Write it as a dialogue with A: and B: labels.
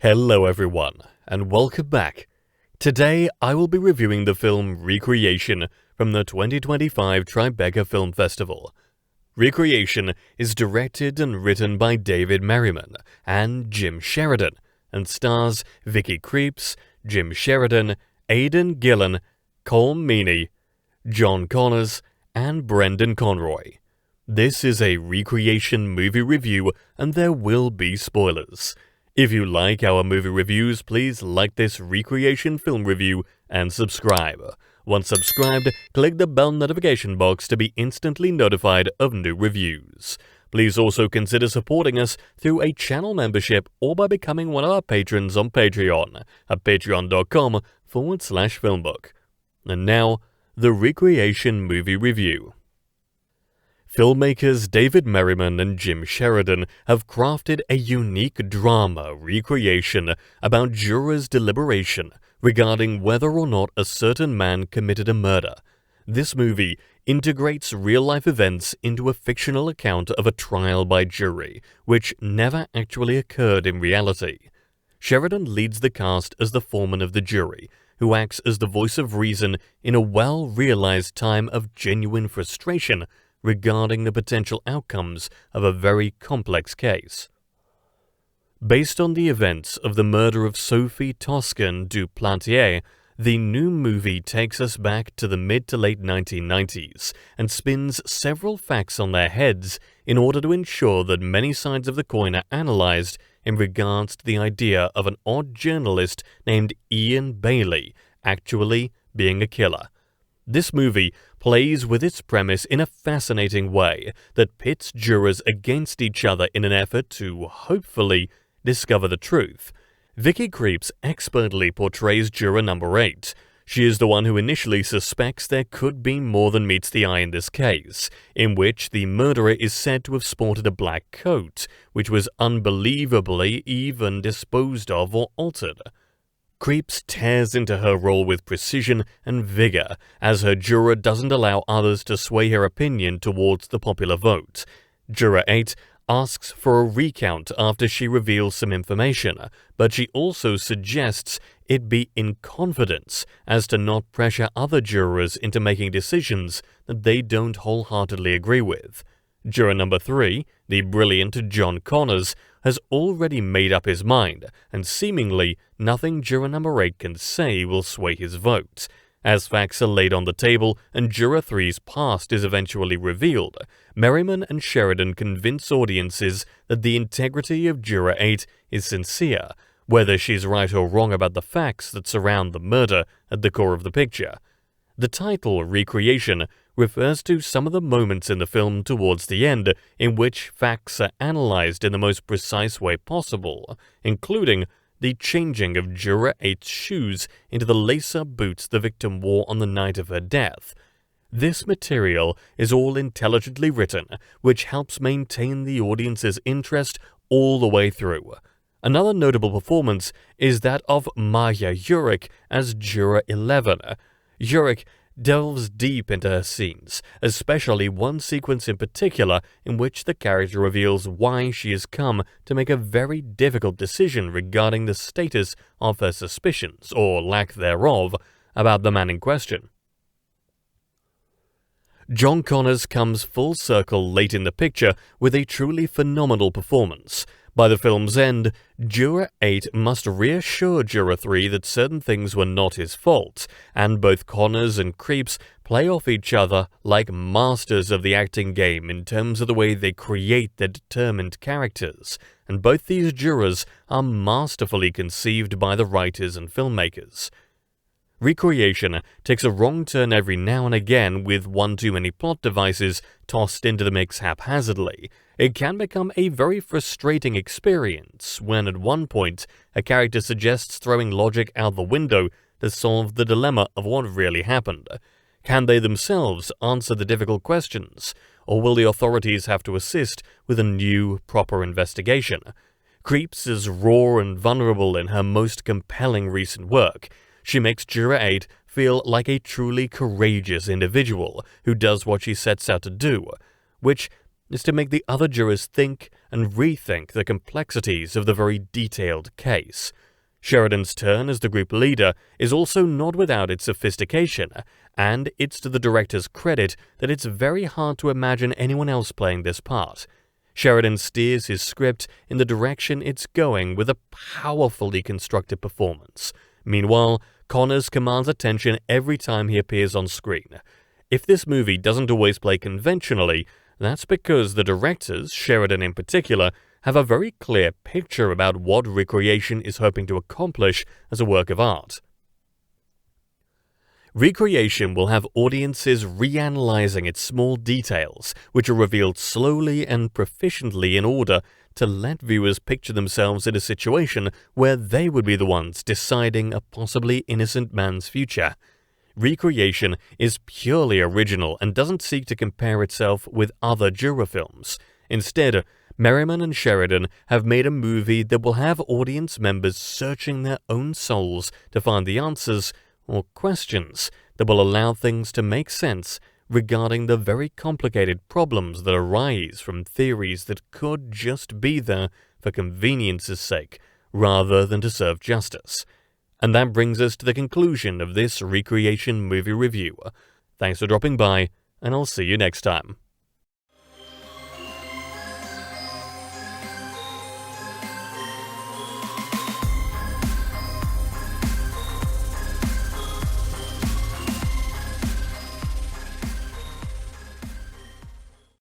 A: Hello everyone, and welcome back. Today I will be reviewing the film Recreation from the 2025 Tribeca Film Festival. Recreation is directed and written by David Merriman and Jim Sheridan, and stars Vicky Krieps, Jim Sheridan, Aidan Gillan, Colm Meaney, John Connors, and Brendan Conroy. This is a Recreation movie review and there will be spoilers. If you like our movie reviews, please like this Recreation film review and subscribe. Once subscribed, click the bell notification box to be instantly notified of new reviews. Please also consider supporting us through a channel membership or by becoming one of our patrons on Patreon at patreon.com/FilmBook. And now, the Recreation movie review. Filmmakers David Merriman and Jim Sheridan have crafted a unique drama recreation about jurors' deliberation regarding whether or not a certain man committed a murder. This movie integrates real-life events into a fictional account of a trial by jury, which never actually occurred in reality. Sheridan leads the cast as the foreman of the jury, who acts as the voice of reason in a well-realized time of genuine frustration regarding the potential outcomes of a very complex case. Based on the events of the murder of Sophie Toscan du Plantier, the new movie takes us back to the mid to late 1990s and spins several facts on their heads in order to ensure that many sides of the coin are analyzed in regards to the idea of an odd journalist named Ian Bailey actually being a killer. This movie plays with its premise in a fascinating way that pits jurors against each other in an effort to, hopefully, discover the truth. Vicky Krieps expertly portrays juror number 8. She is the one who initially suspects there could be more than meets the eye in this case, in which the murderer is said to have sported a black coat, which was unbelievably even disposed of or altered. Krieps tears into her role with precision and vigor, as her juror doesn't allow others to sway her opinion towards the popular vote. Juror 8 asks for a recount after she reveals some information, but she also suggests it be in confidence as to not pressure other jurors into making decisions that they don't wholeheartedly agree with. Juror number 3, the brilliant John Connors, has already made up his mind, and seemingly nothing juror number 8 can say will sway his vote. As facts are laid on the table and juror 3's past is eventually revealed, Merriman and Sheridan convince audiences that the integrity of juror 8 is sincere, whether she's right or wrong about the facts that surround the murder at the core of the picture. The title, Recreation, refers to some of the moments in the film towards the end in which facts are analyzed in the most precise way possible, including the changing of Juror 8's shoes into the lace-up boots the victim wore on the night of her death. This material is all intelligently written, which helps maintain the audience's interest all the way through. Another notable performance is that of Maya Urich as Juror 11. Urich delves deep into her scenes, especially one sequence in particular in which the character reveals why she has come to make a very difficult decision regarding the status of her suspicions, or lack thereof, about the man in question. John Connors comes full circle late in the picture with a truly phenomenal performance. By the film's end, Juror 8 must reassure Juror 3 that certain things were not his fault, and both Connors and Krieps play off each other like masters of the acting game in terms of the way they create their determined characters, and both these jurors are masterfully conceived by the writers and filmmakers. Recreation takes a wrong turn every now and again with one too many plot devices tossed into the mix haphazardly. It can become a very frustrating experience when at one point a character suggests throwing logic out the window to solve the dilemma of what really happened. Can they themselves answer the difficult questions, or will the authorities have to assist with a new, proper investigation? Krieps is raw and vulnerable in her most compelling recent work. She makes Juror 8 feel like a truly courageous individual who does what she sets out to do, which is to make the other jurors think and rethink the complexities of the very detailed case. Sheridan's turn as the group leader is also not without its sophistication, and it's to the director's credit that it's very hard to imagine anyone else playing this part. Sheridan steers his script in the direction it's going with a powerfully constructed performance. Meanwhile, Connors commands attention every time he appears on screen. If this movie doesn't always play conventionally, that's because the directors, Sheridan in particular, have a very clear picture about what Recreation is hoping to accomplish as a work of art. Recreation will have audiences reanalyzing its small details, which are revealed slowly and proficiently in order to let viewers picture themselves in a situation where they would be the ones deciding a possibly innocent man's future. Recreation is purely original and doesn't seek to compare itself with other juror films. Instead, Merriman and Sheridan have made a movie that will have audience members searching their own souls to find the answers or questions that will allow things to make sense regarding the very complicated problems that arise from theories that could just be there for convenience's sake rather than to serve justice. And that brings us to the conclusion of this Recreation movie review. Thanks for dropping by, and I'll see you next time.